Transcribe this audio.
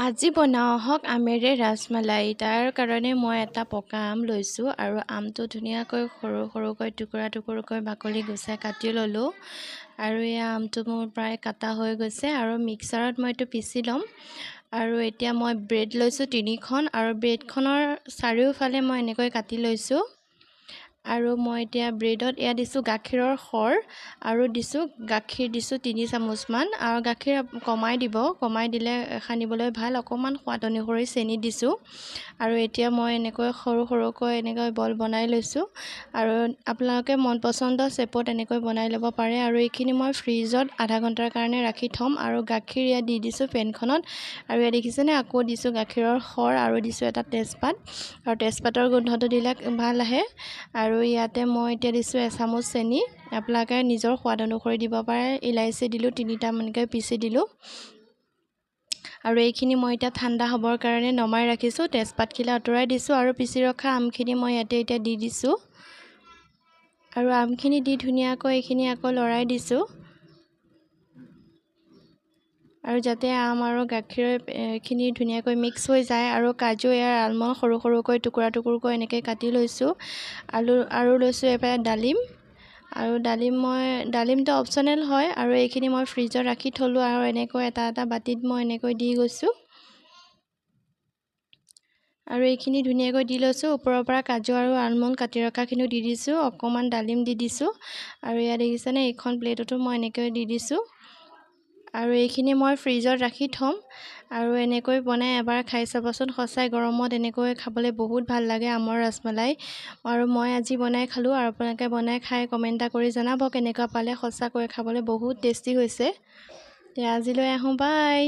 আজি বনাওঁ আহক আমেৰে ৰাজমালাই। তাৰ কাৰণে মই এটা পকা আম লৈছোঁ আৰু আমটো ধুনীয়াকৈ সৰু সৰুকৈ টুকুৰা বাকলি গুচাই কাটি ল'লোঁ। আৰু এয়া আমটো মোৰ প্ৰায় কাটা হৈ গৈছে আৰু মিক্সাৰত মই এইটো পিচি ল'ম। আৰু এতিয়া মই ব্ৰেড লৈছোঁ 3খন আৰু ব্ৰেডখনৰ চাৰিওফালে মই এনেকৈ কাটি লৈছোঁ। আৰু মই এতিয়া ব্ৰেডত এয়া দিছোঁ গাখীৰৰ সৰ আৰু গাখীৰ দিছোঁ 3 চামুচমান আৰু গাখীৰ কমাই দিব, কমাই দিলে সানিবলৈ ভাল। অকণমান সোৱাদ অনুসৰি চেনি দিছোঁ আৰু এতিয়া মই এনেকৈ সৰু সৰুকৈ এনেকৈ বল বনাই লৈছোঁ আৰু আপোনালোকে মন পচন্দ শ্বেপত এনেকৈ বনাই ল'ব পাৰে। আৰু এইখিনি মই ফ্ৰিজত আধা ঘণ্টাৰ কাৰণে ৰাখি থ'ম। আৰু গাখীৰ ইয়াত দি দিছোঁ পেনখনত আৰু ইয়াত দেখিছেনে আকৌ দিছোঁ গাখীৰৰ সৰ আৰু দিছোঁ এটা তেজপাত আৰু তেজপাতৰ গোন্ধটো দিলে ভাল আহে। আৰু ইয়াতে মই এতিয়া দিছোঁ এচামুচ চেনি, আপোনালোকে নিজৰ সোৱাদ অনুসৰি দিব পাৰে। ইলাইচি দিলোঁ 3টামানকৈ পিচি দিলোঁ আৰু এইখিনি মই এতিয়া ঠাণ্ডা হ'বৰ কাৰণে নমাই ৰাখিছোঁ। তেজপাতখিলা আঁতৰাই দিছোঁ আৰু পিচি ৰখা আমখিনি মই ইয়াতে এতিয়া দি দিছোঁ আৰু আমখিনি দি ধুনীয়াকৈ এইখিনি আকৌ লৰাই দিছোঁ আৰু যাতে আম আৰু গাখীৰখিনি ধুনীয়াকৈ মিক্স হৈ যায়। আৰু কাজু ইয়াৰ আলমণ্ড সৰু সৰুকৈ টুকুৰাকৈ এনেকৈ কাটি লৈছোঁ। আৰু লৈছোঁ এফালে ডালিম আৰু ডালিমটো অপশ্যনেল হয়। আৰু এইখিনি মই ফ্ৰিজত ৰাখি থ'লোঁ আৰু এনেকৈ এটা বাতিত মই এনেকৈ দি গৈছোঁ আৰু এইখিনি ধুনীয়াকৈ দি লৈছোঁ। ওপৰৰ পৰা কাজু আৰু আলমণ্ড কাটি ৰখাখিনিও দি দিছোঁ, অকণমান ডালিম দি দিছোঁ আৰু ইয়াত দেখিছেনে এইখন প্লেটতো মই এনেকৈ দি দিছোঁ আৰু এইখিনি মই ফ্ৰিজত ৰাখি থ'ম। আৰু এনেকৈ বনাই এবাৰ খাই চাবচোন, সঁচাই গৰমত এনেকৈ খাবলৈ বহুত ভাল লাগে আমৰ ৰাজমালাই। আৰু মই আজি বনাই খালোঁ আৰু আপোনালোকে বনাই খাই কমেণ্ট এটা কৰি জনাব কেনেকুৱা পালে। সঁচাকৈ খাবলৈ বহুত টেষ্টি হৈছে। আজিলৈ আহোঁ, বাই।